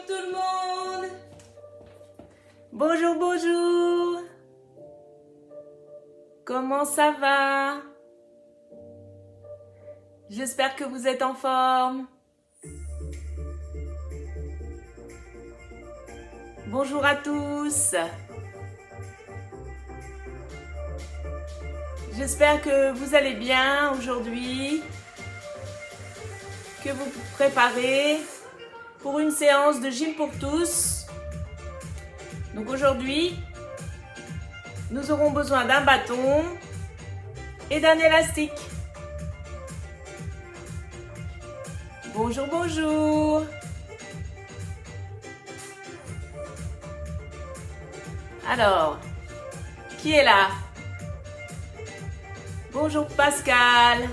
tout le monde. Bonjour, bonjour. Comment ça va? J'espère que vous êtes en forme. Bonjour à tous. J'espère que vous allez bien aujourd'hui, que vous vous préparez pour une séance de gym pour tous. Donc aujourd'hui, nous aurons besoin d'un bâton et d'un élastique. Bonjour, bonjour. Alors, qui est là? Bonjour Pascal.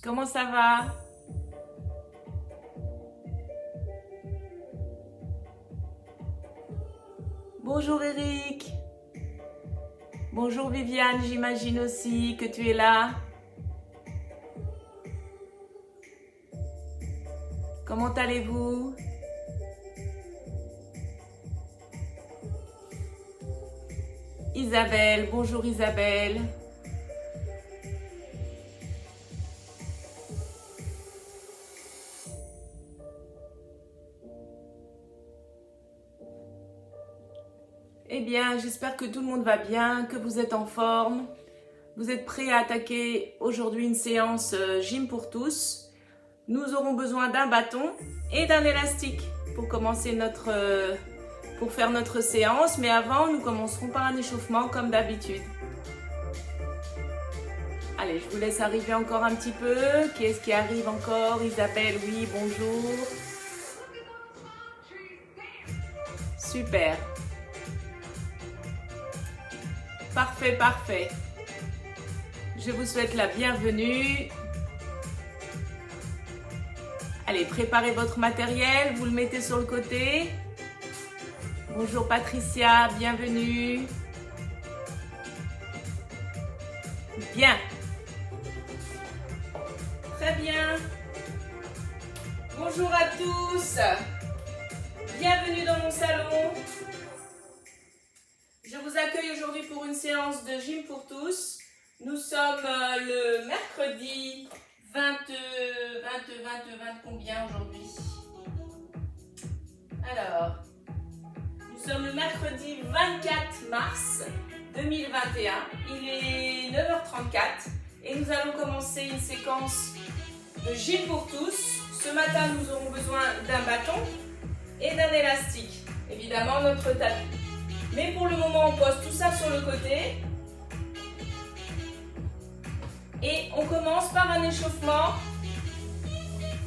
Comment ça va? Bonjour Eric. Bonjour Viviane, j'imagine aussi que tu es là. Comment allez-vous? Isabelle, bonjour Isabelle. Eh bien, j'espère que tout le monde va bien, que vous êtes en forme. Vous êtes prêts à attaquer aujourd'hui une séance gym pour tous. Nous aurons besoin d'un bâton et d'un élastique pour commencer pour faire notre séance. Mais avant, nous commencerons par un échauffement comme d'habitude. Allez, je vous laisse arriver encore un petit peu. Qui est-ce qui arrive encore? Isabelle, oui, bonjour. Super. Parfait, parfait. Je vous souhaite la bienvenue. Allez, préparez votre matériel, vous le mettez sur le côté. Bonjour Patricia, bienvenue. Bien. Très bien. Bonjour à tous. Bienvenue dans mon salon. Je vous accueille aujourd'hui pour une séance de gym pour tous. Nous sommes le mercredi 20 combien aujourd'hui? Alors, nous sommes le mercredi 24 mars 2021. Il est 9h34 et nous allons commencer une séquence de gym pour tous. Ce matin, nous aurons besoin d'un bâton et d'un élastique. Évidemment, notre tapis. Mais pour le moment, on pose tout ça sur le côté. Et on commence par un échauffement.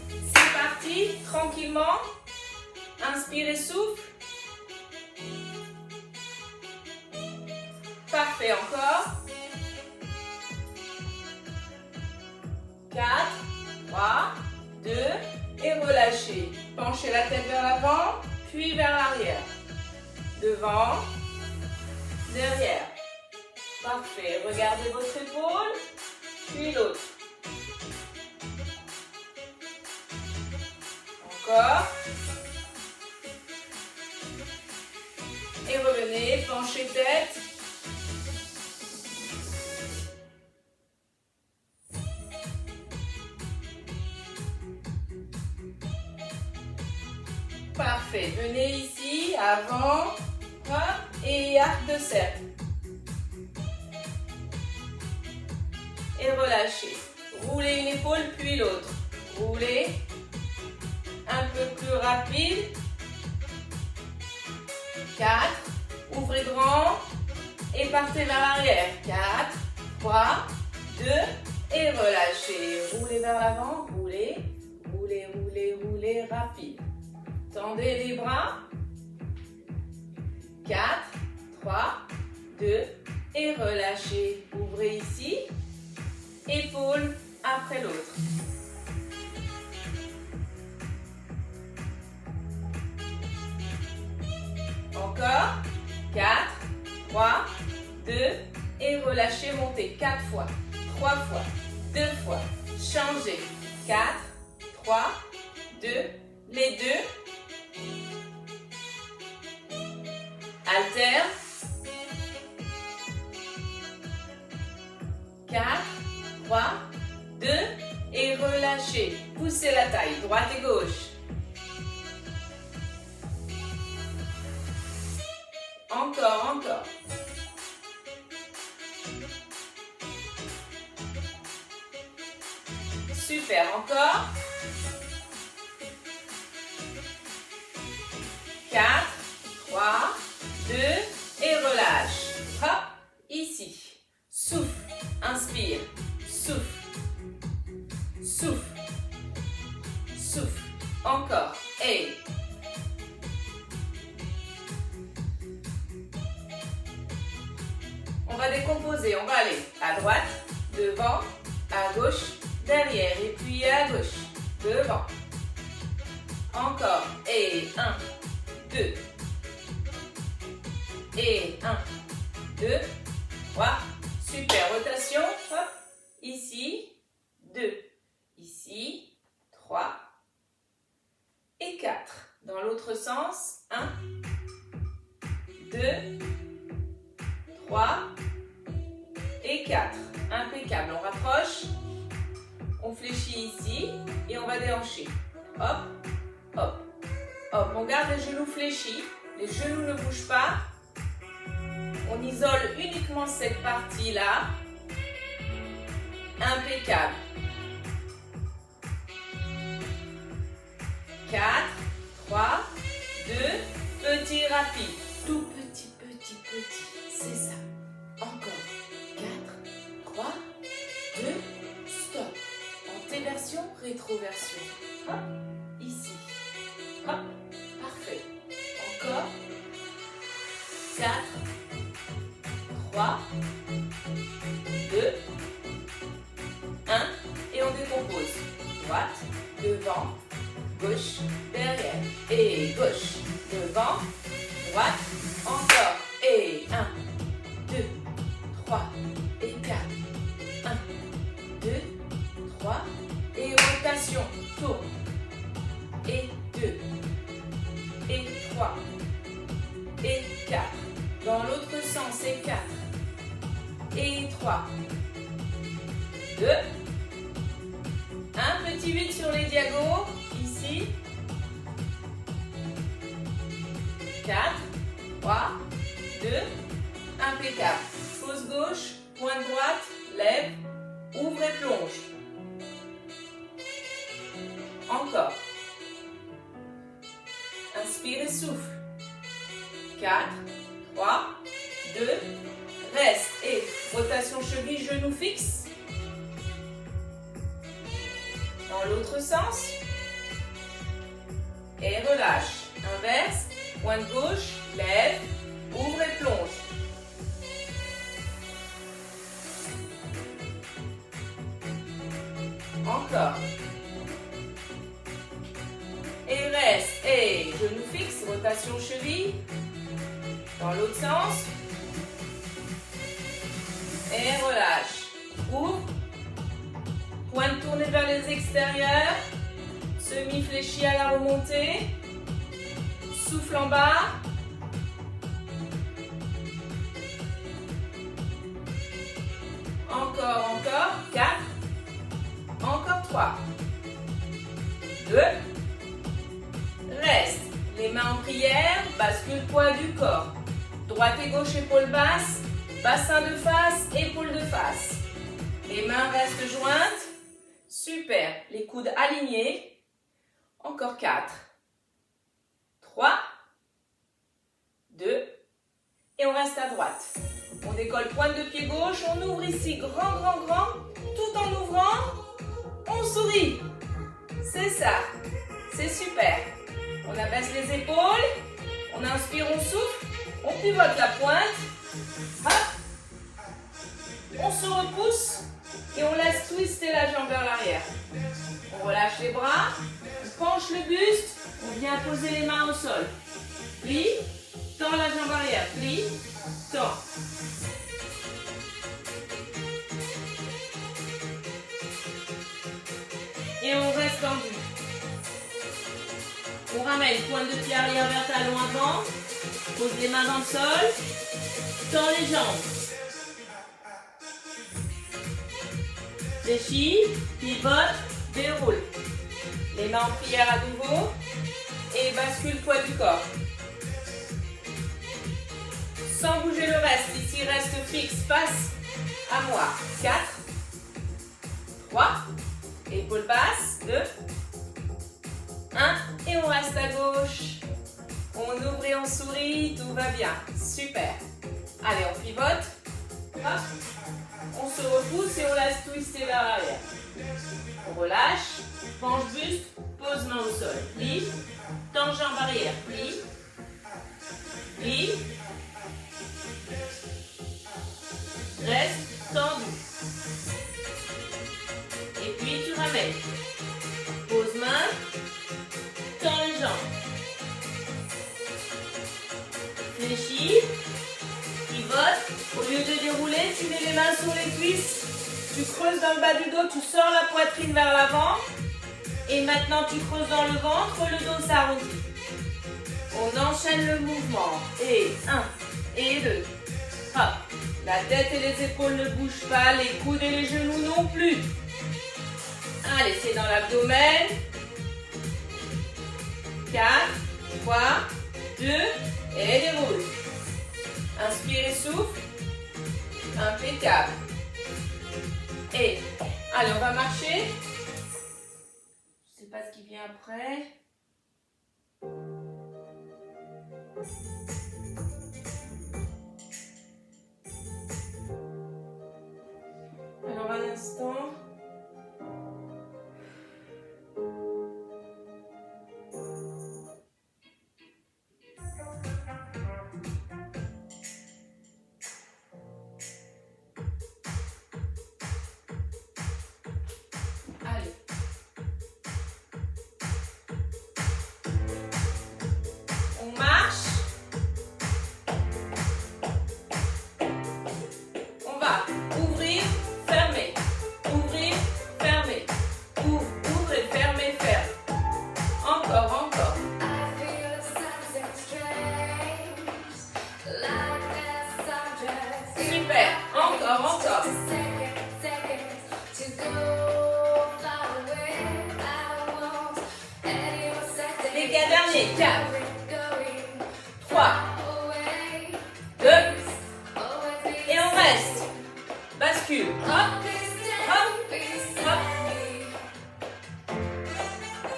C'est parti, tranquillement. Inspirez, souffle. Parfait, encore. 4, 3, 2 et relâchez. Penchez la tête vers l'avant, puis vers l'arrière. Devant, derrière. Parfait. Regardez votre épaule, puis l'autre. Encore. Et revenez, penchez tête. Parfait. Venez ici, avant. Et arc de cercle. Et relâchez. Roulez une épaule puis l'autre. Roulez. Un peu plus rapide. 4. Ouvrez grand. Et partez vers l'arrière. 4, 3, 2. Et relâchez. Roulez vers l'avant. Roulez. Roulez, roulez, roulez. Rapide. Tendez les bras. 4, 3, 2 et relâchez. Ouvrez ici. Épaule après l'autre. Encore. 4, 3, 2 et relâchez, montez. 4 fois, 3 fois, 2 fois. Changez. 4, 3, 2, les deux. Alterne. 4, 3, 2 et relâchez. Poussez la taille, droite et gauche. Encore, encore. Super, encore. 4, 3, 2 et relâche. Hop, ici. Souffle, inspire, souffle, souffle, souffle. Encore, et on va décomposer, on va aller à droite, devant, à gauche, derrière, et puis à gauche, devant. Encore, et 1, 2, et 1, 2, 3, super, rotation, hop, ici, 2, ici, 3, et 4. Dans l'autre sens, 1, 2, 3 et 4. Impeccable. On rapproche. On fléchit ici et on va déhancher. Hop, hop, hop. On garde les genoux fléchis. Les genoux ne bougent pas. On isole uniquement cette partie-là. Impeccable. 4, 3, 2, petit rapide. Tout petit, petit, petit. C'est ça. Encore. 4, 3, 2, stop. Antéversion, rétroversion. Hop, ici. Hop, parfait. Encore. 4, 3, 2, 1. Et on décompose. Droite, devant, gauche, derrière. Et gauche, devant, droite. Encore. Et 1, 2, 3 et 4. 1, 2, 3. Et rotation. Tourne. Et 2. Et 3. Et 4. Dans l'autre sens, et 4. Et 3. 2. Un petit 8 sur les diagos. Ici. 4. 3. 2. Impeccable. Pose gauche, pointe droite, lève, ouvre et plonge. Encore. Inspire et souffle. 4, 3, 2, reste. Et rotation cheville, genou fixe. Dans l'autre sens. Et relâche. Inverse, pointe gauche, lève, ouvre et plonge. Encore. Et reste. Et genou fixe, rotation cheville. Dans l'autre sens. Et relâche. Ouvre. Pointe tournée vers les extérieurs. Semi-fléchi à la remontée. Souffle en bas. Encore, encore. 4. Encore 3. 2. Reste. Les mains en prière. Bascule poids du corps. Droite et gauche, épaule basse. Bassin de face, épaule de face. Les mains restent jointes. Super. Les coudes alignés. Encore 4. 3. 2. Et on reste à droite. On décolle pointe de pied gauche. On ouvre ici grand, grand, grand. Tout en ouvrant. On sourit. C'est ça. C'est super. On abaisse les épaules. On inspire, on souffle. On pivote la pointe. Hop. On se repousse. Et on laisse twister la jambe vers l'arrière. On relâche les bras. On penche le buste. On vient poser les mains au sol. Plie. Tends la jambe arrière. Plie. Tends. reste tendu. On ramène pointe de pied arrière vers talon avant. Pose les mains dans le sol. Tends les jambes. Fléchis, pivote, déroule. Les mains en prière à nouveau. Et bascule poids du corps. Sans bouger le reste. Ici, reste fixe face à moi. 4, 3, épaules basses, 2, 1, et on reste à gauche. On ouvre et on sourit, tout va bien. Super. Allez, on pivote. Hop. On se repousse et on laisse twister vers l'arrière. On relâche, penche buste, pose main au sol. Plie, tends jambe arrière. Plie, plie. Reste tendu. Et puis tu ramènes. Pose main, tends les jambes. Fléchis, pivote. Au lieu de dérouler, tu mets les mains sur les cuisses. Tu creuses dans le bas du dos, tu sors la poitrine vers l'avant. Et maintenant tu creuses dans le ventre, le dos s'arrondit. On enchaîne le mouvement. Et 1, et 2. Hop. La tête et les épaules ne bougent pas, les coudes et les genoux non plus. Allez, c'est dans l'abdomen. 4, 3, 2, et déroule. Inspire et souffle. Impeccable. Et, allez, on va marcher. Je ne sais pas ce qui vient après. Alors, un instant. Allez. On marche. On va ouvrir, fermer. Ouvrir, fermer. Ouvrez, fermez, ferme. Encore, encore. Super. Encore, encore. Les 4 derniers. 4, 3, 2, et on reste. Bascule. Hop, hop, hop.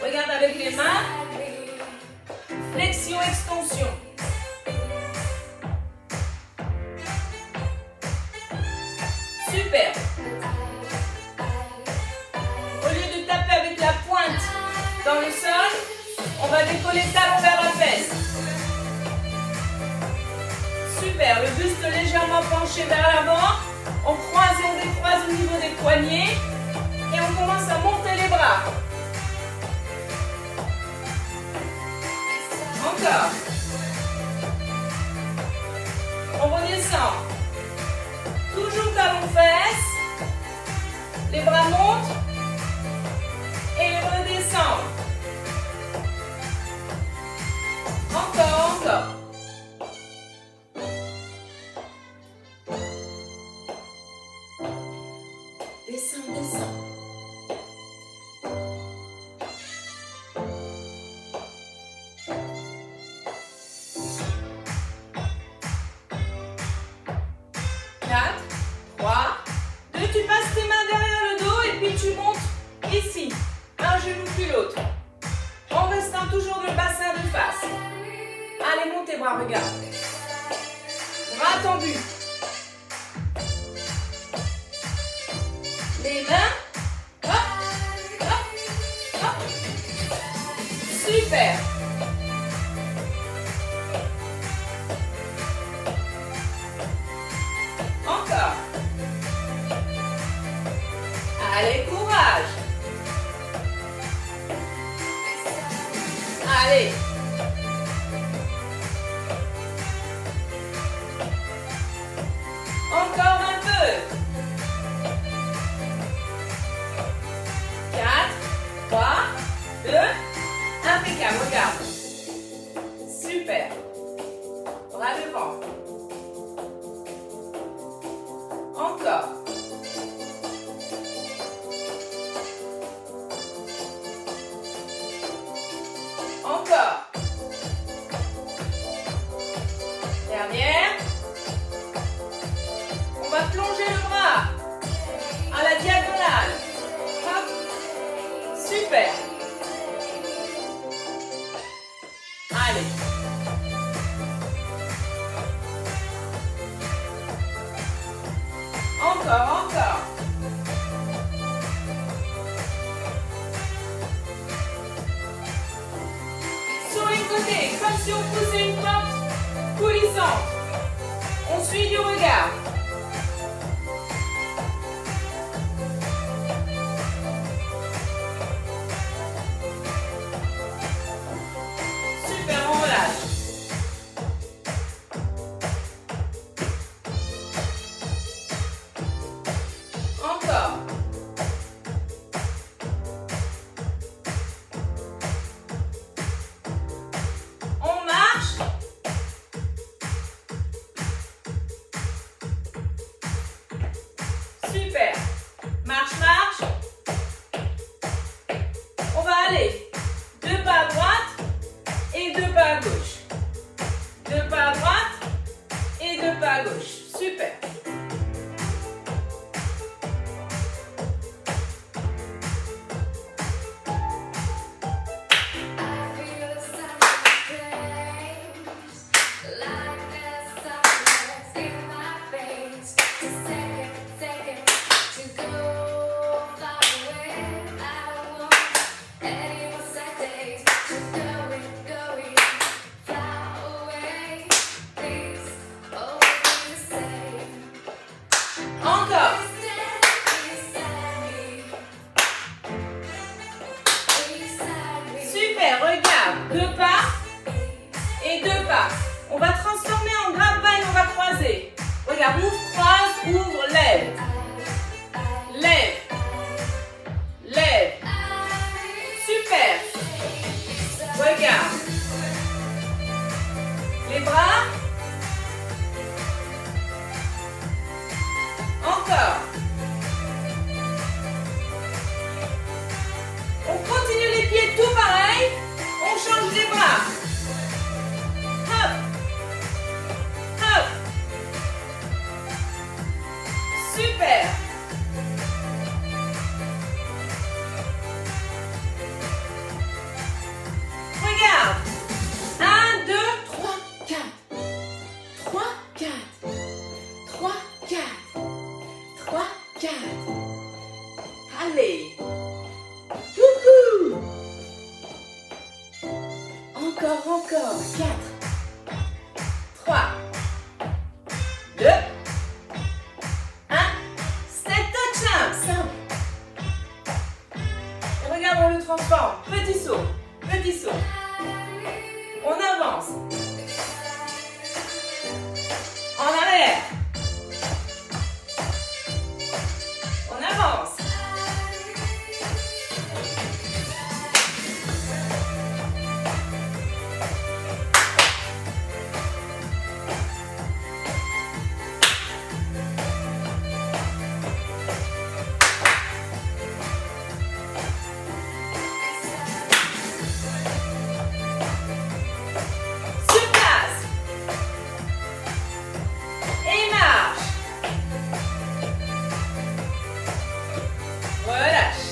Regarde avec les mains. Flexion, extension. Super. Au lieu de taper avec la pointe dans le sol, on va décoller talon vers la fesse. Super, le buste légèrement penché vers l'avant. On croise et on décroise au niveau des poignets. Et on commence à monter les bras. Encore. On redescend. Toujours talon fesse. Les bras montent. Et ils redescendent. Encore, encore. Descends, descends. Quatre, 3, 2, tu passes tes mains derrière le dos et puis tu montes ici. Un genou puis l'autre. En restant toujours dans le bassin de face. Allez, monte tes bras, regarde. Bras tendus. Les mains. Hop, hop, hop. Super. Encore. Allez, courage. Allez. Encore un peu. 4, 3, Encore. Encore. Dernière. On va plonger le bras à la diagonale. Hop. Super. Allez. Encore, encore. Sur les côtés, comme si on poussait une porte coulissante. On suit du regard. Super, on relâche. Encore. On marche. Super. Marche, marche. On va aller 2 pas à droite et 2 pas à gauche. 2 pas à droite et 2 pas à gauche. Super. Encore. Super, regarde. 2 pas et 2 pas. On va transformer en grapevine, on va croiser. Regarde, ouvre, croise, ouvre, lève. Lève. Lève. Super. Regarde. Les bras. Encore. On continue les pieds tout pareil. On change les bras. Hop. Hop. Super. Regarde. 1, 2, 3, 4. 3, 4. 3, 4. 3, 4. Allez. Wouhou. Encore. 4. 3. 2. 1. Step touch. Simple. Et regarde, on le transforme. Petit saut. Petit saut. On avance. En arrière. On avance. Sur place. Et marche. Relâche.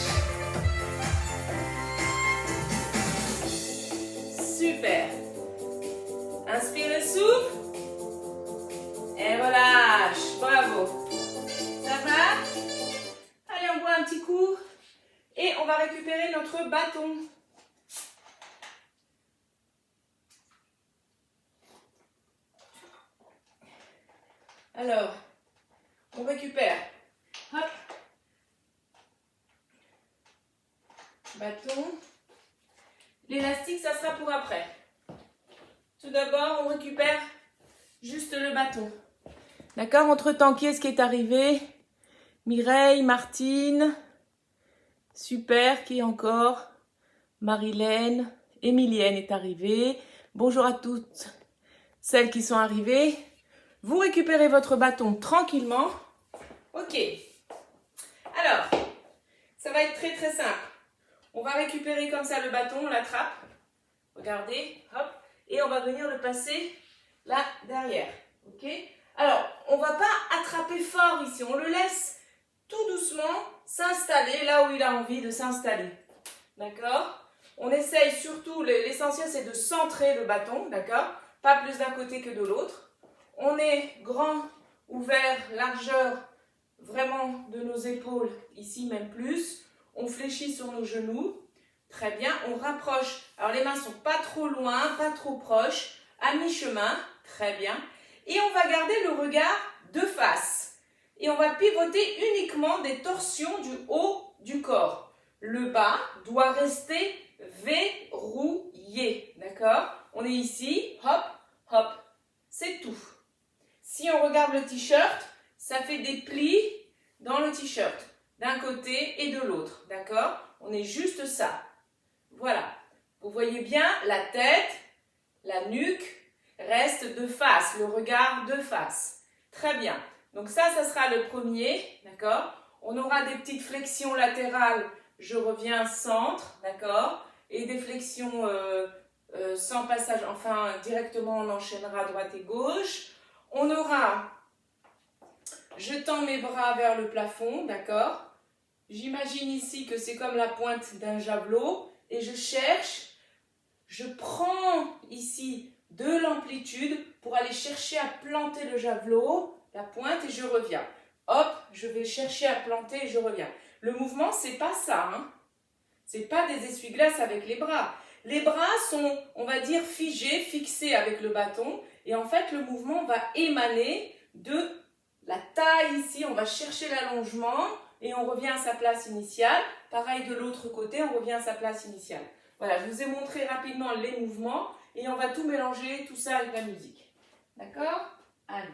Super. Inspire et souffle. Et relâche. Bravo. Ça va? Allez, on boit un petit coup. Et on va récupérer notre bâton. Alors, on récupère. Hop. Bâton. L'élastique, ça sera pour après. Tout d'abord, on récupère juste le bâton. D'accord? Entre-temps, qui est-ce qui est arrivé? Mireille, Martine. Super, qui encore? Marilène, Émilienne est arrivée. Bonjour à toutes celles qui sont arrivées. Vous récupérez votre bâton tranquillement. Ok. Alors, ça va être très très simple. On va récupérer comme ça le bâton, on l'attrape. Regardez, hop. Et on va venir le passer là derrière. Ok. Alors, on ne va pas attraper fort ici. On le laisse tout doucement s'installer là où il a envie de s'installer. D'accord? On essaye surtout, l'essentiel c'est de centrer le bâton, d'accord? Pas plus d'un côté que de l'autre. On est grand, ouvert, largeur vraiment de nos épaules, ici même plus. On fléchit sur nos genoux. Très bien, on rapproche. Alors les mains ne sont pas trop loin, pas trop proches, à mi-chemin. Très bien. Et on va garder le regard de face. Et on va pivoter uniquement des torsions du haut du corps. Le bas doit rester verrouillé. D'accord? On est ici, hop, hop. C'est tout. Si on regarde le t-shirt, ça fait des plis dans le t-shirt, d'un côté et de l'autre. D'accord? On est juste ça. Voilà. Vous voyez bien, la tête, la nuque reste de face, le regard de face. Très bien. Donc ça sera le premier. D'accord? On aura des petites flexions latérales. Je reviens centre. D'accord? Et des flexions sans passage. Enfin, directement, on enchaînera droite et gauche. On aura, je tends mes bras vers le plafond, d'accord? J'imagine ici que c'est comme la pointe d'un javelot et je cherche, je prends ici de l'amplitude pour aller chercher à planter le javelot, la pointe et je reviens. Hop, je vais chercher à planter et je reviens. Le mouvement, c'est pas ça, hein? C'est pas des essuie-glaces avec les bras. Les bras sont, on va dire, figés, fixés avec le bâton. Et en fait, le mouvement va émaner de la taille ici. On va chercher l'allongement et on revient à sa place initiale. Pareil de l'autre côté, on revient à sa place initiale. Voilà, je vous ai montré rapidement les mouvements et on va tout mélanger, tout ça avec la musique. D'accord? Allez.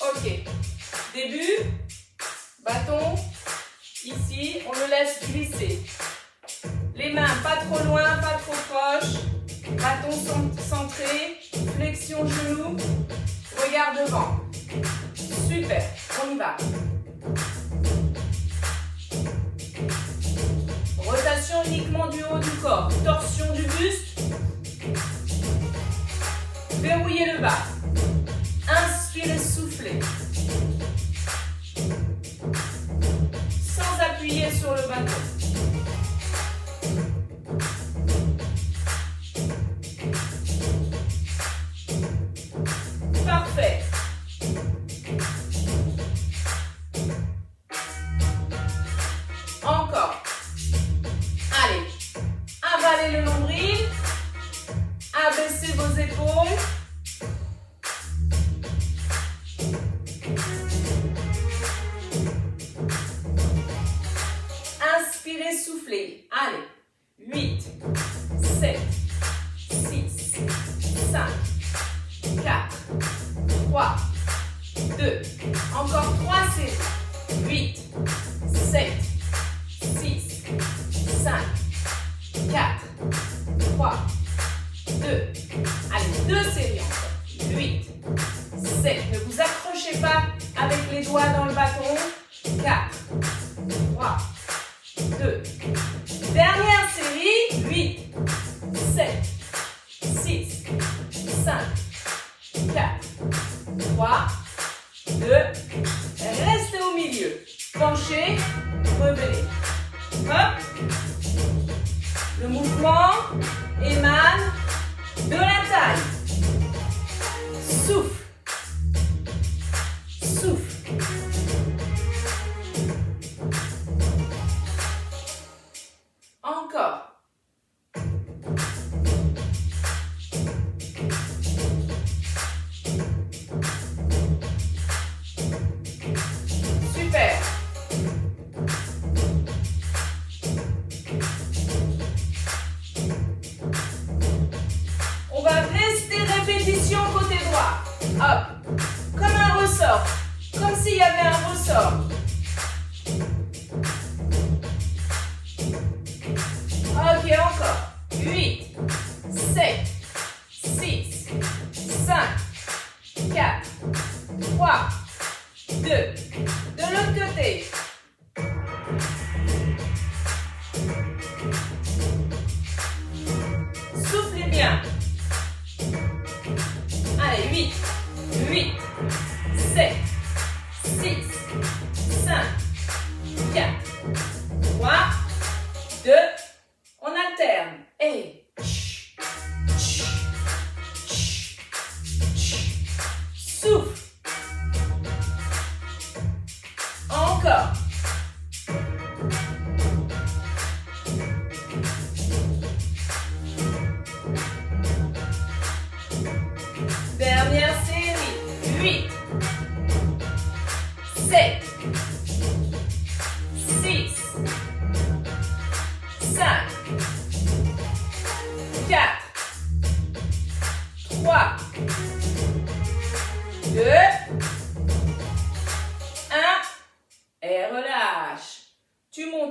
Ok, début, bâton, ici, on le laisse glisser. Les mains pas trop loin, pas trop proches, bâton centré, flexion genou, regard devant. Super, on y va. Rotation uniquement du haut du corps, torsion du buste, verrouillez le bas. Inspirez, soufflez. Sans appuyer sur le bâton. Parfait. Encore. Allez. Avalez le nombril. Abaissez vos épaules. Inspirez, soufflez. Allez. 8, 7, 6, 5, 4, 3, 2. Encore 3 séries. 8, 7, 6, 5, 4, 3, 2. Allez, 2 séries encore. 8, 7. Ne vous accrochez pas avec les doigts dans le bâton. 4, 3, 2. Dernière série. 8, 7, 6, 5, 4, 3, 2. Restez au milieu. Penchez, revenez. Hop. Le mouvement émane de la taille. Souffle. Souffle.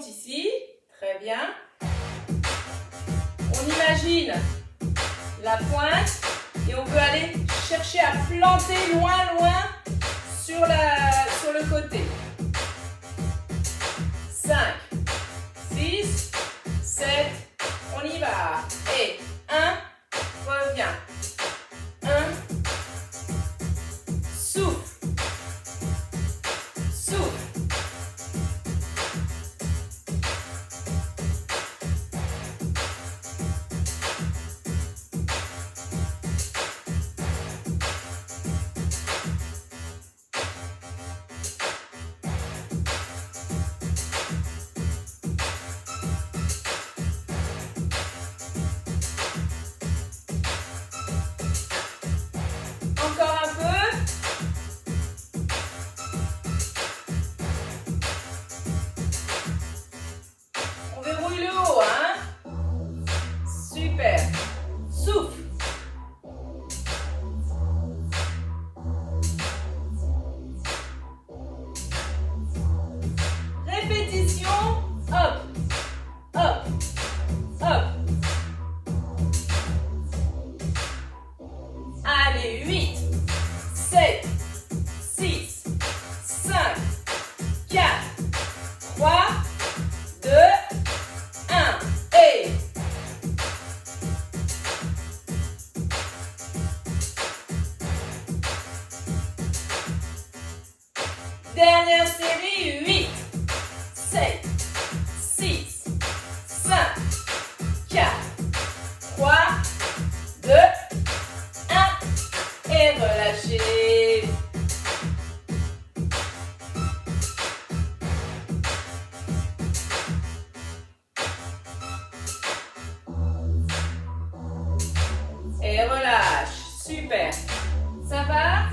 ici. Très bien. On imagine la pointe et on veut aller chercher à planter loin sur le côté. 5, 6, 7, on y va. Et 1, reviens. 1, souffle. Souffle. Encore un peu. On verrouille le haut, hein? Super. Souffle. Répétition. Hop. Hop. Hop. Allez, 8, 7, 6, 5, 4, 3, 2, 1. Et dernière série, 8, 7, 6, 5, 4, 3, 2, 1. Et relâchez. Et relâche. Super. Ça va?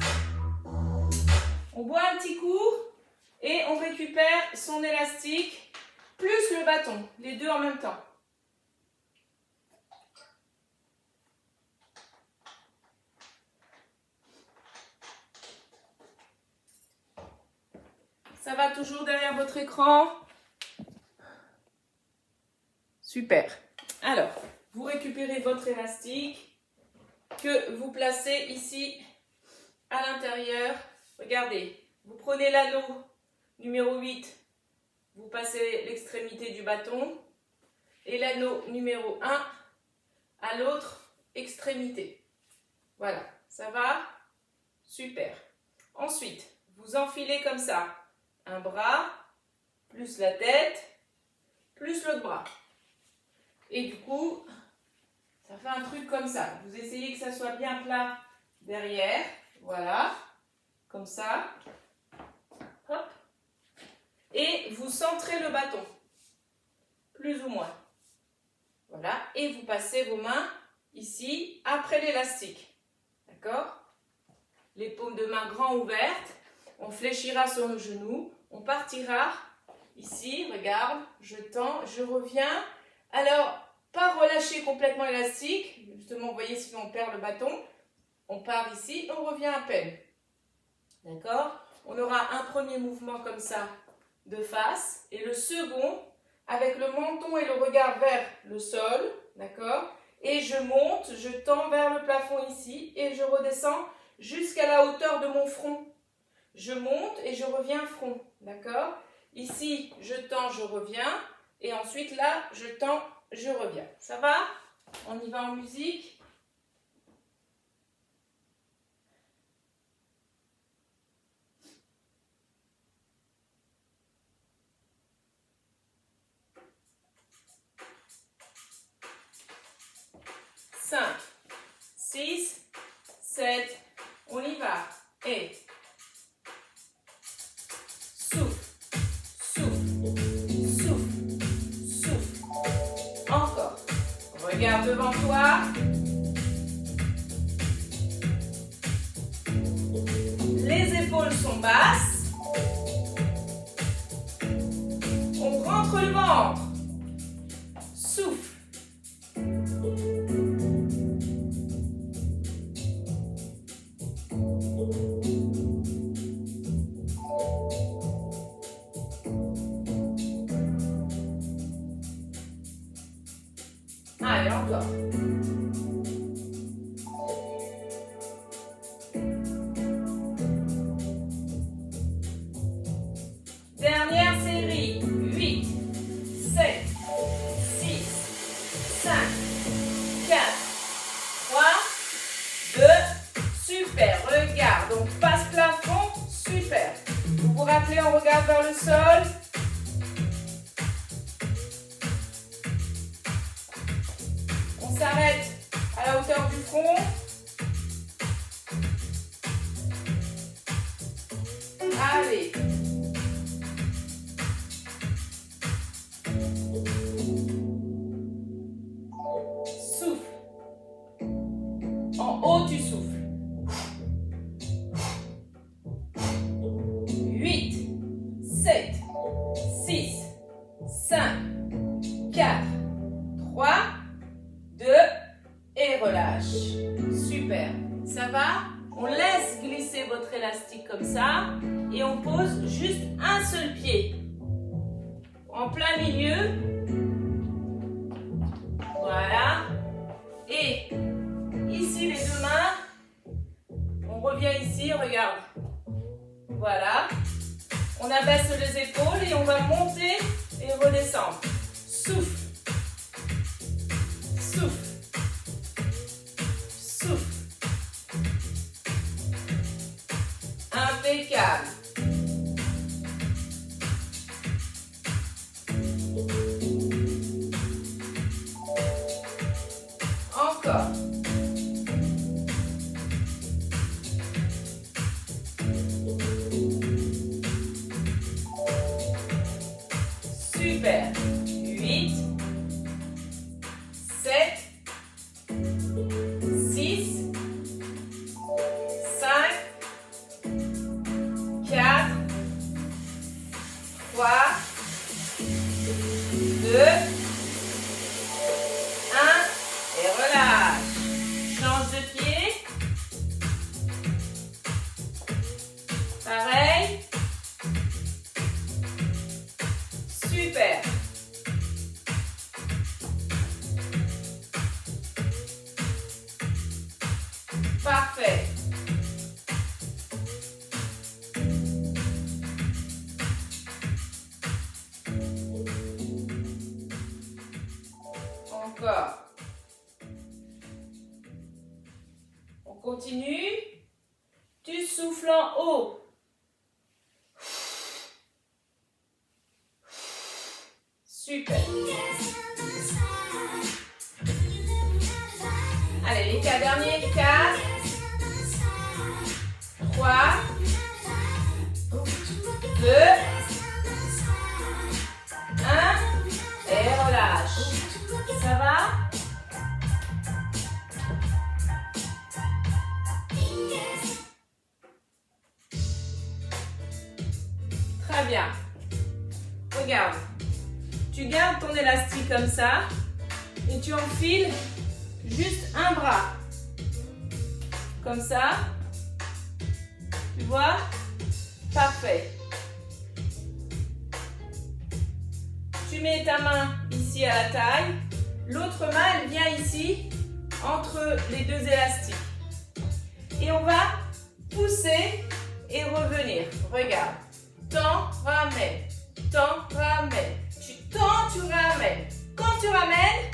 On boit un petit coup et on récupère son élastique plus le bâton, les deux en même temps. Ça va toujours derrière votre écran? Super. Alors, vous récupérez votre élastique que vous placez ici à l'intérieur. Regardez, vous prenez l'anneau numéro 8, vous passez l'extrémité du bâton et l'anneau numéro 1 à l'autre extrémité. Voilà, ça va? Super. Ensuite, vous enfilez comme ça un bras, plus la tête, plus l'autre bras. Et du coup, ça fait un truc comme ça. Vous essayez que ça soit bien plat derrière. Voilà, comme ça. Hop. Et vous centrez le bâton, plus ou moins. Voilà, et vous passez vos mains ici, après l'élastique. D'accord? Les paumes de main grand ouvertes. On fléchira sur nos genoux. On partira ici, regarde, je tends, je reviens. Alors, pas relâcher complètement l'élastique. Justement, vous voyez, sinon on perd le bâton. On part ici, on revient à peine. D'accord? On aura un premier mouvement comme ça, de face. Et le second, avec le menton et le regard vers le sol. D'accord? Et je monte, je tends vers le plafond ici. Et je redescends jusqu'à la hauteur de mon front. Je monte et je reviens front. D'accord? Ici, je tends, je reviens. Et ensuite, là, je tends, je reviens. Ça va? On y va en musique. Cinq, 6, 7, on y va. Et souffle, souffle, souffle, souffle. Encore. Regarde devant toi. Les épaules sont basses. On rentre le ventre. Souffle. Allez, encore. Dernière série. 8, 7, 6, 5, 4, 3, 2, super. Regarde, on passe plafond, super. Vous vous rappelez, on regarde vers le sol. On s'arrête à la hauteur du front. Allez. Souffle. En haut, tu souffles. 8, 7, 6, 5, 4, 3, 2 et relâche. Super. Ça va? On laisse glisser votre élastique comme ça et on pose juste un seul pied. En plein milieu. Voilà. Et ici les deux mains. On revient ici, regarde. Voilà. On abaisse les épaules et on va monter et redescendre. Souffle. Souffle. Souffle. Impeccable. Encore. Super. 8, 7, 6, 5, 4, 3, 2, 1 et relâche. Change de pied. Pareil. Super. Parfait. Encore. On continue. Tu souffles en haut. Super. Allez, les 4 derniers. 4, 3, 2, 1 et relâche. Ça va? Très bien. Regarde. Tu gardes ton élastique comme ça et tu enfiles juste un bras. Comme ça. Tu vois? Parfait. Tu mets ta main ici à la taille. L'autre main, elle vient ici entre les deux élastiques. Et on va pousser et revenir. Regarde. Tends, ramène. Tends, ramène. Tu tends, tu ramènes. Quand tu ramènes,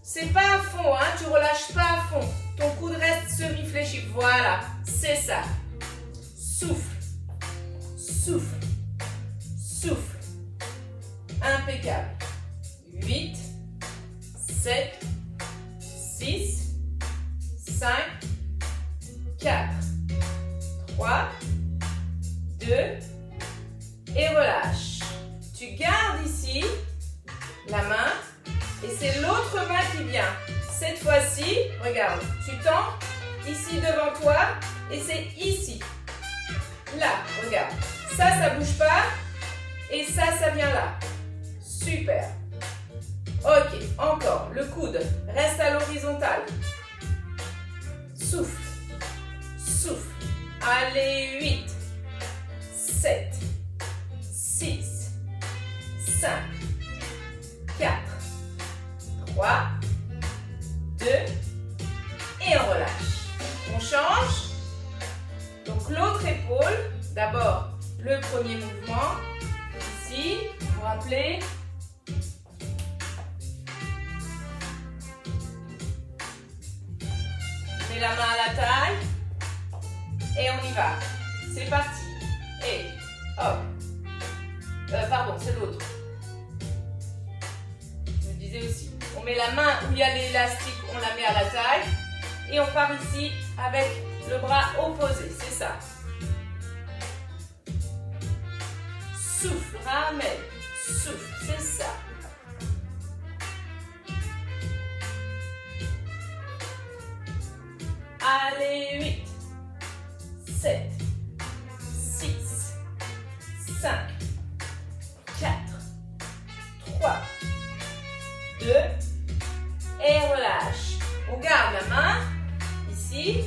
c'est pas à fond, hein, tu relâches pas à fond. Ton coude reste semi-fléchi. Voilà, c'est ça. Souffle. Souffle. Souffle. Impeccable. 8, 7, 6, 5, 4, 3, 2 et relâche. Tu gardes ici la main et c'est l'autre main qui vient. Cette fois-ci, regarde, tu tends ici devant toi et c'est ici. Là, regarde. Ça bouge pas et ça vient là. Super. Ok, encore. Le coude reste à l'horizontale. Souffle. Souffle. Allez, 8, 7, 6, 5, 4, 3, et on relâche. On change. Donc l'autre épaule, d'abord le premier mouvement, ici, vous vous rappelez. On met la main à la taille et on y va. C'est parti. Et hop. Pardon, c'est l'autre. Je me disais aussi. On met la main où il y a l'élastique, on la met à la taille. Et on part ici avec le bras opposé, c'est ça. Souffle, ramène, souffle, c'est ça. Allez, 8, 7, 6, 5, 4, 3, 2, et relâche. On garde la main, ici,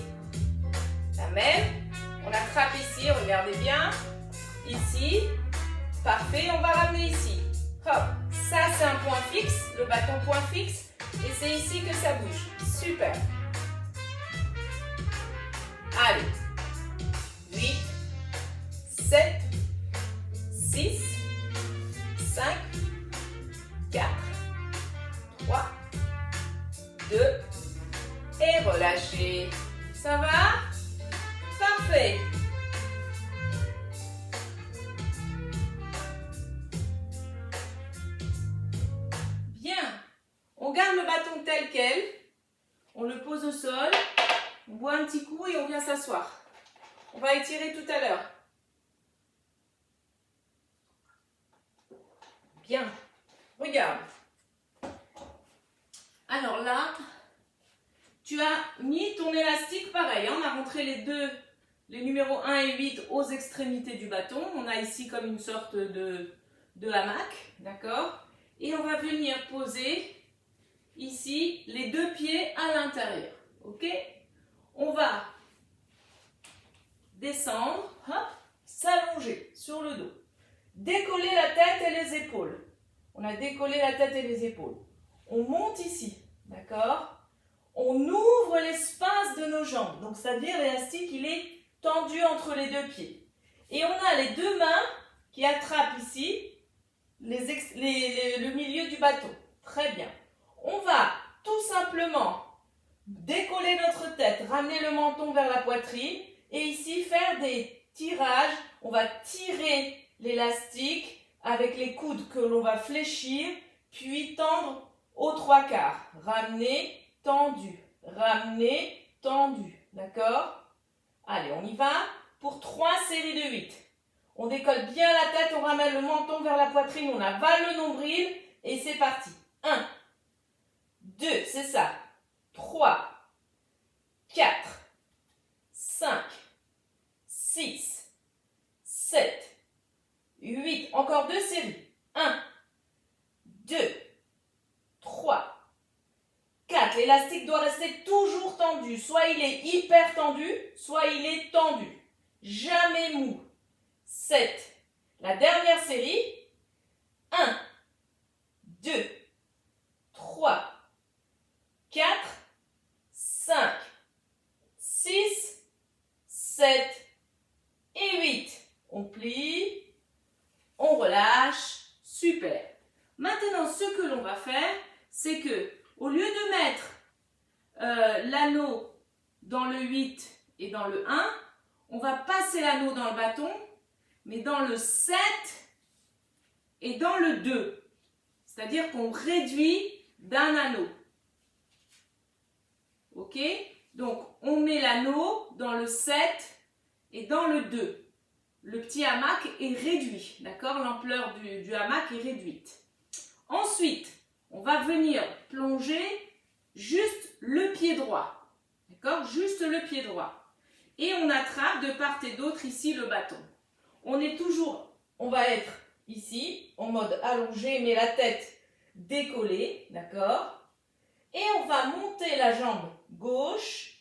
la même. On attrape ici, regardez bien. Ici, parfait, on va ramener ici. Hop, ça c'est un point fixe, le bâton point fixe. Et c'est ici que ça bouge. Super. Allez, 8, 7, 6, 5, 4, 3, 2, et relâchez. Ça va? Parfait. Bien. On garde le bâton tel quel. On le pose au sol. On boit un petit coup et on vient s'asseoir. On va étirer tout à l'heure. Bien. Regarde. Alors là, tu as mis ton élastique pareil. On a rentré les numéros 1 et 8 aux extrémités du bâton. On a ici comme une sorte de hamac. D'accord? Et on va venir poser ici les deux pieds à l'intérieur. Ok? On va descendre, hop, s'allonger sur le dos. Décoller la tête et les épaules. On a décollé la tête et les épaules. On monte ici, d'accord? On ouvre l'espace de nos jambes. Donc, c'est-à-dire l'élastique, il est tendu entre les deux pieds. Et on a les deux mains qui attrapent ici le milieu du bâton. Très bien. On va tout simplement décoller notre tête, ramener le menton vers la poitrine et ici faire des tirages. On va tirer l'élastique avec les coudes que l'on va fléchir, puis tendre aux trois quarts. Ramener, tendu, ramener, tendu. D'accord? Allez, on y va pour 3 séries de 8. On décolle bien la tête, on ramène le menton vers la poitrine, on avale le nombril et c'est parti. 1, 2, c'est ça. 3, 4, 5, 6, 7, 8. Encore 2 séries. 1, 2, 3, 4. L'élastique doit rester toujours tendu. Soit il est hyper tendu, soit il est tendu. Jamais mou. 7. La dernière série. 1, 2, 3, 4, 5, 6, 7 et 8. On plie, on relâche. Super. Maintenant, ce que l'on va faire, c'est que au lieu de mettre l'anneau dans le 8 et dans le 1, on va passer l'anneau dans le bâton, mais dans le 7 et dans le 2. C'est-à-dire qu'on réduit d'un anneau. Ok? Donc, on met l'anneau dans le 7 et dans le 2. Le petit hamac est réduit. D'accord? L'ampleur du hamac est réduite. Ensuite, on va venir plonger juste le pied droit. D'accord? Juste le pied droit. Et on attrape de part et d'autre ici le bâton. On va être ici, en mode allongé, mais la tête décollée. D'accord? Et on va monter la jambe gauche.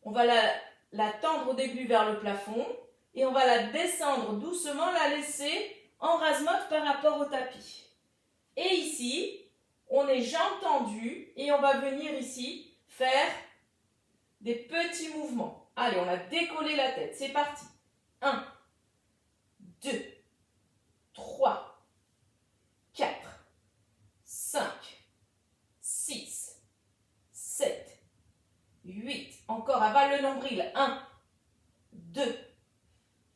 On va la tendre au début vers le plafond. Et on va la descendre doucement, la laisser en rase-motte par rapport au tapis. Et ici, on est jambes tendues et on va venir ici faire des petits mouvements. Allez, on a décollé la tête. C'est parti. 1, 2, 3, 4, 5, 6, 7, 8. Encore, avale le nombril. 1, 2,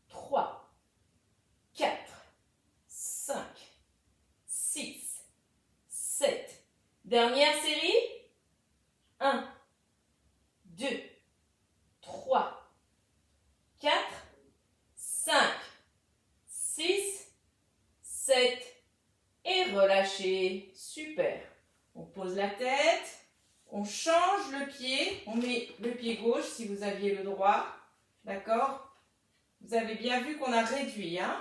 3, 4, 5, 6, 7. Dernière série. 1, 2, 3, 4, 5, 6, 7 et relâchez. Super. On pose la tête, on change le pied, on met le pied gauche si vous aviez le droit. D'accord? Vous avez bien vu qu'on a réduit, hein?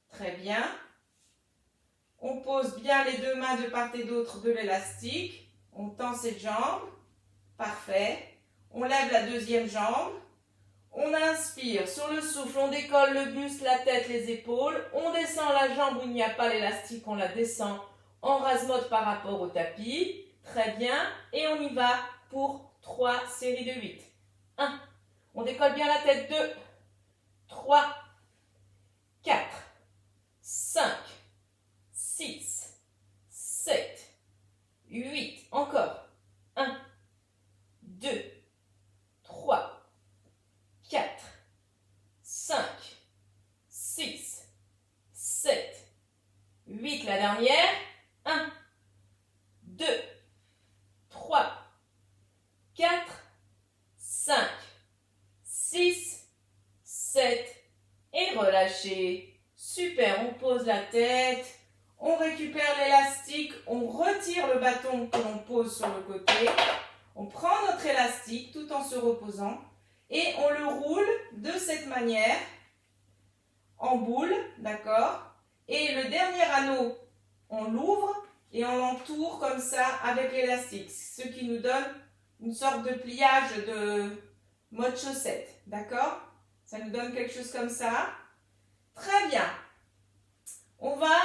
Très bien. On pose bien les deux mains de part et d'autre de l'élastique. On tend cette jambe. Parfait. On lève la deuxième jambe. On inspire. Sur le souffle, on décolle le buste, la tête, les épaules. On descend la jambe où il n'y a pas l'élastique. On la descend en rase-mode par rapport au tapis. Très bien. Et on y va pour 3 séries de 8. 1. On décolle bien la tête. 2, 3, 4, 5, 6, 7, 8. Encore. 1, 2, 3, 4, 5, 6, 7, 8. La dernière. 1, 2, 3, 4, 5, 6, 7 et relâchez. Super, on pose la tête, on récupère l'élastique, on retire le bâton que l'on pose sur le côté, on prend notre élastique tout en se reposant et on le roule de cette manière en boule, d'accord? Et le dernier anneau, on l'ouvre et on l'entoure comme ça avec l'élastique, ce qui nous donne une sorte de pliage de mode chaussette, d'accord? Ça nous donne quelque chose comme ça. Très bien. On va,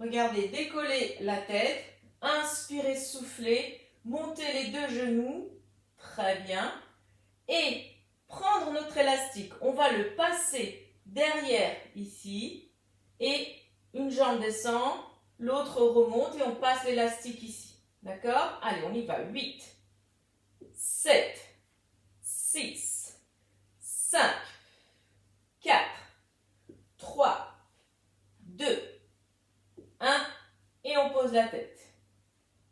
regardez, décoller la tête, inspirer, souffler, monter les deux genoux, très bien, et prendre notre élastique. On va le passer derrière ici, et une jambe descend, l'autre remonte, et on passe l'élastique ici. D'accord? Allez, on y va. 8, 7, 6, 5, 4, 3, 2, 1, et on pose la tête.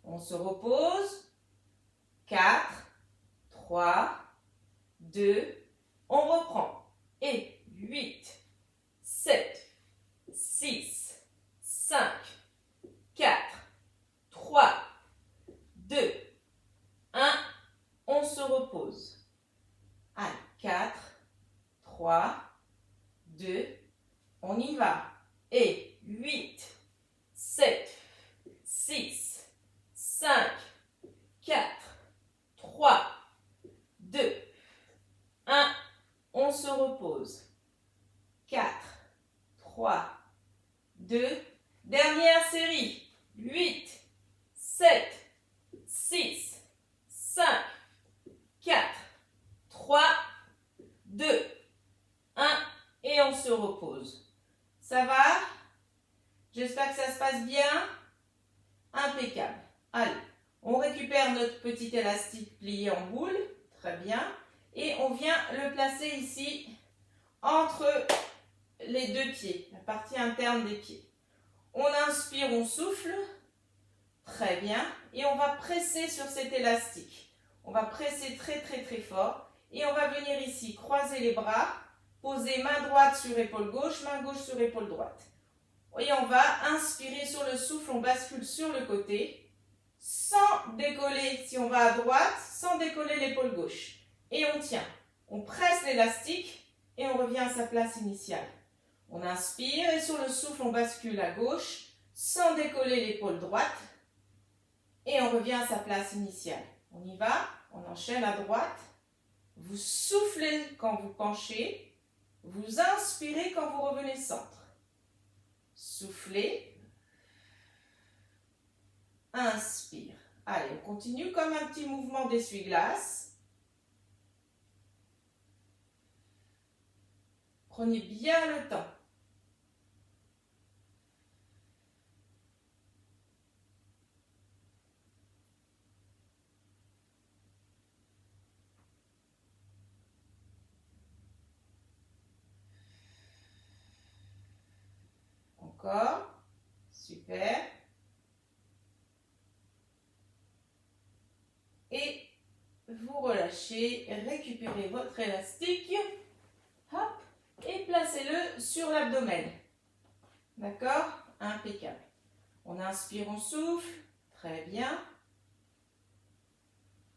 On se repose. 4, 3, 2, on reprend. Et 8, 7, 6, 5, 4, 3, 2, 1, on se repose. Allez, 4, 3, 2, on y va. Et 8, 7, 6, 5, 4, 3, 2, 1, on se repose. 4, 3, 2, dernière série. 8, 7, 6, 5, 4, 3, 2, 1, et on se repose. Ça va? J'espère que ça se passe bien. Impeccable. Allez, on récupère notre petit élastique plié en boule. Très bien. Et on vient le placer ici entre les deux pieds, la partie interne des pieds. On inspire, on souffle. Très bien. Et on va presser sur cet élastique. On va presser très très très fort. Et on va venir ici, croiser les bras, poser main droite sur épaule gauche, main gauche sur épaule droite. Et on va inspirer sur le souffle, on bascule sur le côté, sans décoller, si on va à droite, sans décoller l'épaule gauche. Et on tient. On presse l'élastique et on revient à sa place initiale. On inspire et sur le souffle, on bascule à gauche, sans décoller l'épaule droite. Et on revient à sa place initiale. On y va, on enchaîne à droite. Vous soufflez quand vous penchez. Vous inspirez quand vous revenez centre. Soufflez. Inspire. Allez, on continue comme un petit mouvement d'essuie-glace. Prenez bien le temps. Encore. Super. Et vous relâchez, récupérez votre élastique. Hop. Et placez-le sur l'abdomen. D'accord? Impeccable. On inspire, on souffle. Très bien.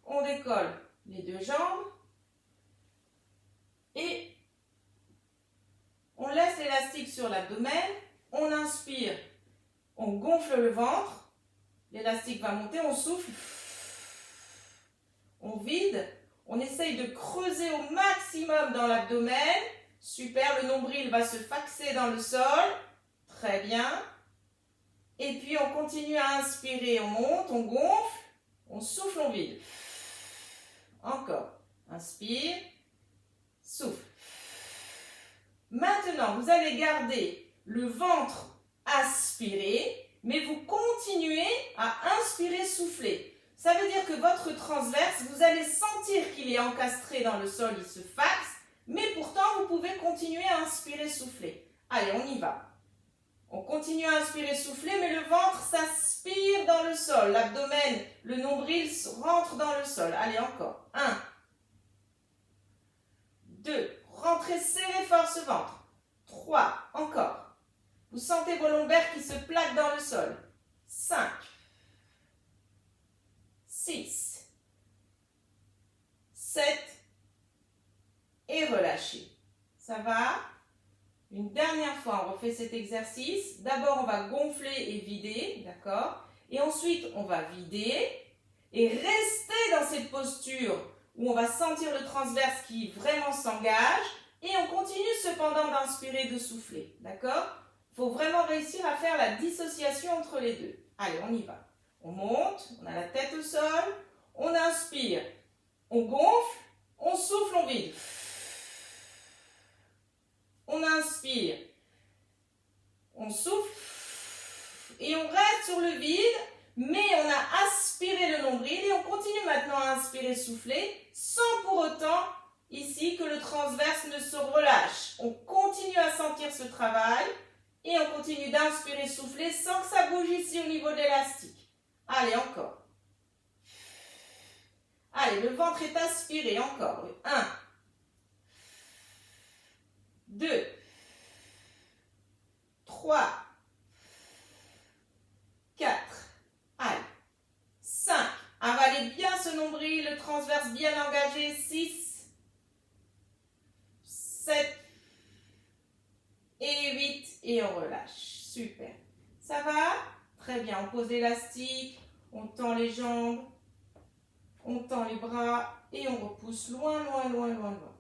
On décolle les deux jambes. Et on laisse l'élastique sur l'abdomen. On inspire. On gonfle le ventre. L'élastique va monter. On souffle. On vide. On essaye de creuser au maximum dans l'abdomen. Super, le nombril va se faxer dans le sol. Très bien. Et puis on continue à inspirer, on monte, on gonfle, on souffle, on vide. Encore. Inspire, souffle. Maintenant, vous allez garder le ventre aspiré, mais vous continuez à inspirer, souffler. Ça veut dire que votre transverse, vous allez sentir qu'il est encastré dans le sol, il se faxe. Mais pourtant, vous pouvez continuer à inspirer, souffler. Allez, on y va. On continue à inspirer, souffler, mais le ventre s'aspire dans le sol. L'abdomen, le nombril rentre dans le sol. Allez, encore. 1, 2, rentrez, serrez fort ce ventre. 3, encore. Vous sentez vos lombaires qui se plaquent dans le sol. 5, 6, 7, et relâchez. Ça va? Une dernière fois, on refait cet exercice. D'abord, on va gonfler et vider, d'accord? Et ensuite, on va vider et rester dans cette posture où on va sentir le transverse qui vraiment s'engage. Et on continue cependant d'inspirer, de souffler, d'accord? Il faut vraiment réussir à faire la dissociation entre les deux. Allez, on y va. On monte, on a la tête au sol, on inspire, on gonfle, on souffle, on vide. On inspire, on souffle et on reste sur le vide, mais on a aspiré le nombril et on continue maintenant à inspirer, souffler, sans pour autant ici que le transverse ne se relâche. On continue à sentir ce travail et on continue d'inspirer, souffler sans que ça bouge ici au niveau de l'élastique. Allez, encore. Allez, le ventre est aspiré, encore. 1, 2, 3, 4, allez, 5, avalez bien ce nombril, le transverse bien engagé, 6, 7 et 8 et on relâche, super. Ça va? Très bien, on pose l'élastique, on tend les jambes, on tend les bras et on repousse loin, loin, loin, loin, loin.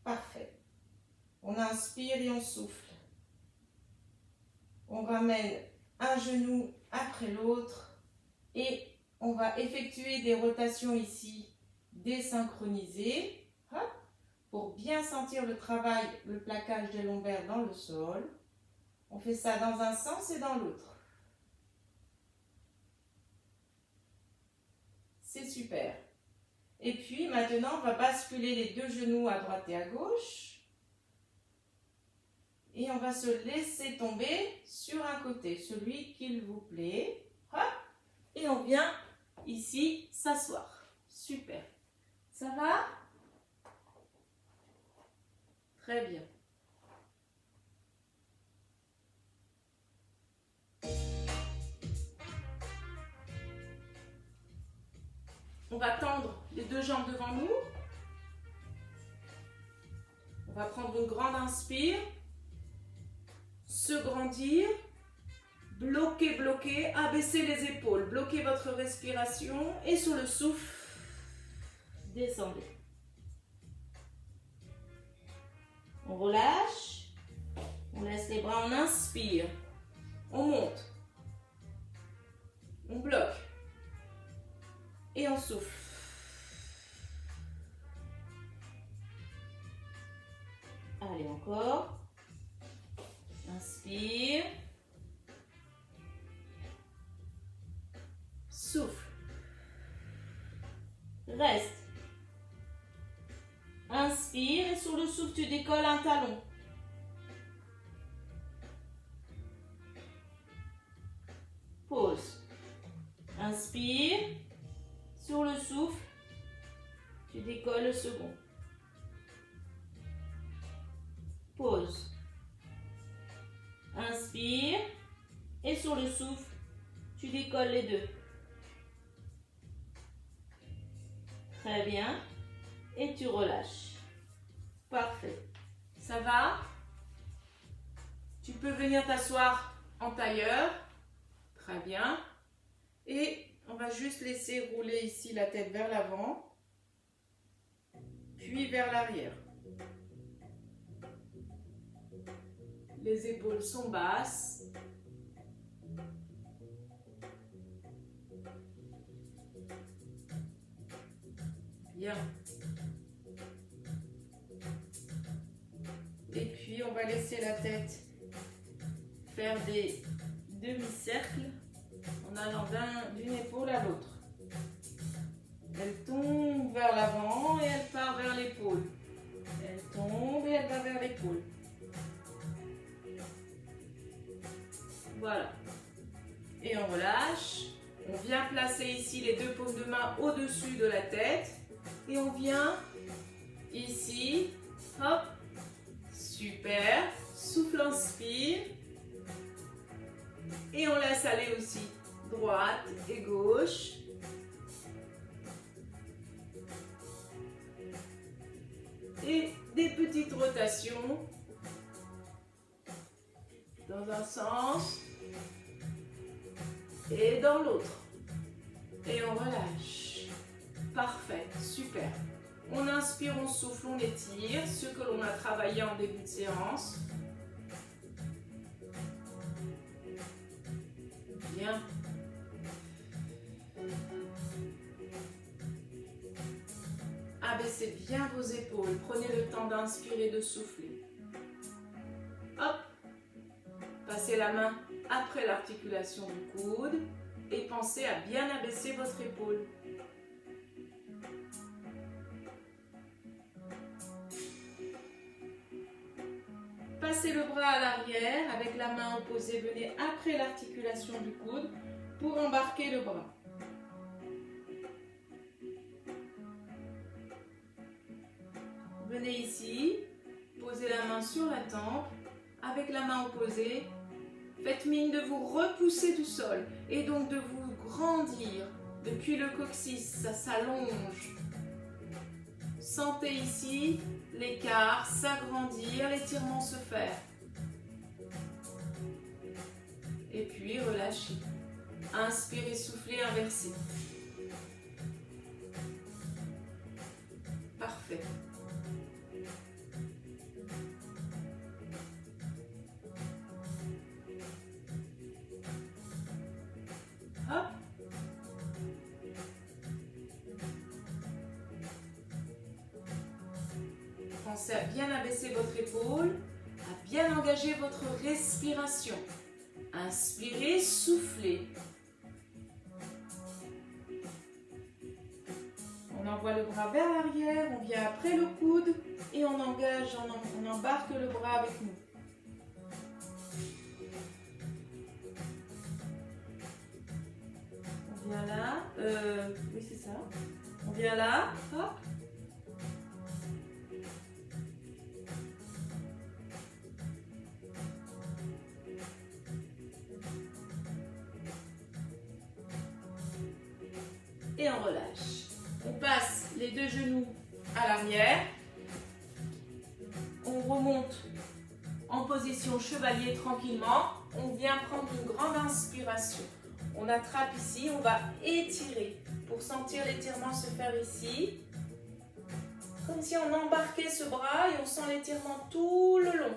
Parfait. On inspire et on souffle. On ramène un genou après l'autre et on va effectuer des rotations ici désynchronisées. Hop, pour bien sentir le travail, le plaquage des lombaires dans le sol. On fait ça dans un sens et dans l'autre. C'est super. Et puis maintenant, on va basculer les deux genoux à droite et à gauche. Et on va se laisser tomber sur un côté, celui qu'il vous plaît. Hop. Et on vient ici s'asseoir. Super. Ça va? Très bien. On va tendre les deux jambes devant nous. On va prendre une grande inspire. Se grandir. Bloquer, bloquer. Abaisser les épaules. Bloquez votre respiration. Et sur le souffle, descendez. On relâche. On laisse les bras, on inspire. On monte. On bloque. Et on souffle. Souffle. Reste. Inspire et sur le souffle, tu décolles un talon. Pause. Inspire. Sur le souffle, tu décolles le second. Pause. Inspire. Et sur le souffle, tu décolles les deux. Très bien. Et tu relâches. Parfait. Ça va? Tu peux venir t'asseoir en tailleur. Très bien. Et on va juste laisser rouler ici la tête vers l'avant, puis vers l'arrière. Les épaules sont basses. Bien. Et puis on va laisser la tête faire des demi-cercles en allant d'une épaule à l'autre. Elle tombe vers l'avant et elle part vers l'épaule. Elle tombe et elle va vers l'épaule. Voilà. Et on relâche. On vient placer ici les deux paumes de main au-dessus de la tête. Et on vient ici. Hop. Super. Souffle, inspire. Et on laisse aller aussi. Droite et gauche. Et des petites rotations dans un sens et dans l'autre. Et on relâche. Parfait, super. On inspire, on souffle, on étire, ce que l'on a travaillé en début de séance. Bien. Abaissez bien vos épaules. Prenez le temps d'inspirer et de souffler. Hop. Passez la main après l'articulation du coude et pensez à bien abaisser votre épaule. Passez le bras à l'arrière avec la main opposée. Venez après l'articulation du coude pour embarquer le bras. Venez ici, posez la main sur la tempe, avec la main opposée, faites mine de vous repousser du sol et donc de vous grandir depuis le coccyx, ça s'allonge. Sentez ici l'écart s'agrandir, l'étirement se faire. Et puis relâchez. Inspirez, soufflez, inversez. Parfait. Hop. Pensez à bien abaisser votre épaule, à bien engager votre respiration. Inspirez, soufflez. On envoie le bras vers l'arrière, on vient après le coude et on engage, on embarque le bras avec nous. On vient là, oui c'est ça. On vient là, hop. Et on relâche. On passe les deux genoux à l'arrière. On remonte en position chevalier tranquillement. On vient prendre une grande inspiration. On attrape ici, on va étirer pour sentir l'étirement se faire ici. Comme si on embarquait ce bras et on sent l'étirement tout le long.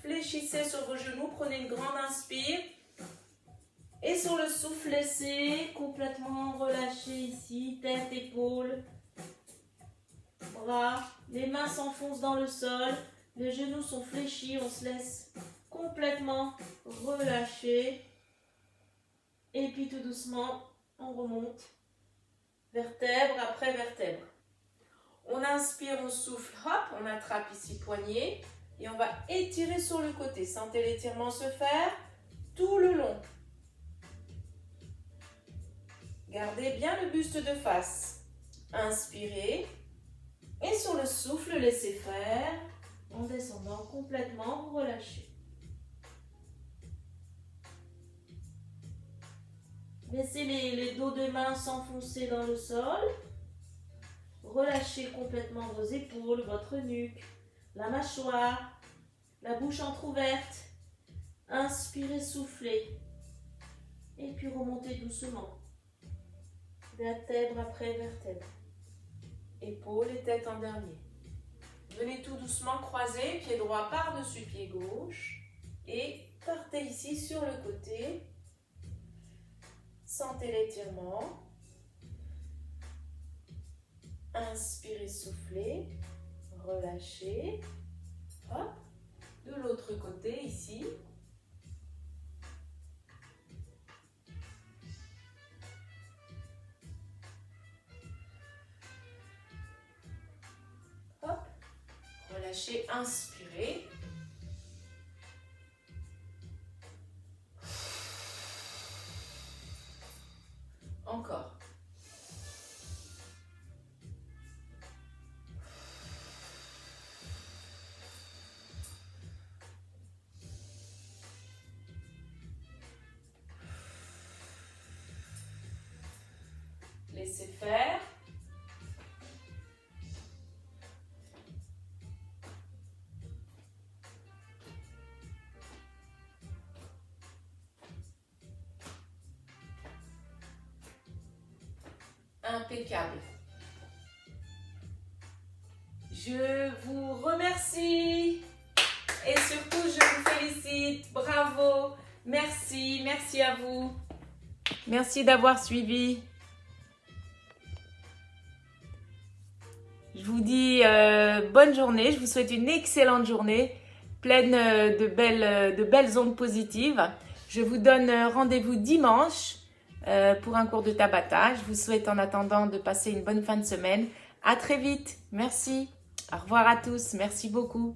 Fléchissez sur vos genoux, prenez une grande inspire. Et sur le souffle, laissez complètement relâcher ici, tête, épaule, bras. Les mains s'enfoncent dans le sol, les genoux sont fléchis, on se laisse complètement relâcher. Et puis tout doucement, on remonte, vertèbre après vertèbre. On inspire, on souffle, hop, on attrape ici poignet et on va étirer sur le côté. Sentez l'étirement se faire tout le long. Gardez bien le buste de face. Inspirez et sur le souffle, laissez faire. En descendant complètement, vous relâchez. Laissez les dos de main s'enfoncer dans le sol. Relâchez complètement vos épaules, votre nuque, la mâchoire, la bouche entrouverte. Inspirez, soufflez. Et puis remontez doucement. Vertèbre après vertèbre. Épaules et tête en dernier. Venez tout doucement croiser, pied droit par-dessus pied gauche. Et partez ici sur le côté. Sentez l'étirement. Inspirez, soufflez. Relâchez. Hop. De l'autre côté ici. Hop. Relâchez, inspirez. Encore. Laissez faire. Impeccable. Je vous remercie et surtout je vous félicite. Bravo. Merci. Merci à vous. Merci d'avoir suivi. Je vous dis bonne journée. Je vous souhaite une excellente journée pleine de belles ondes positives. Je vous donne rendez-vous dimanche pour un cours de Tabata. Je vous souhaite en attendant de passer une bonne fin de semaine. À très vite. Merci. Au revoir à tous. Merci beaucoup.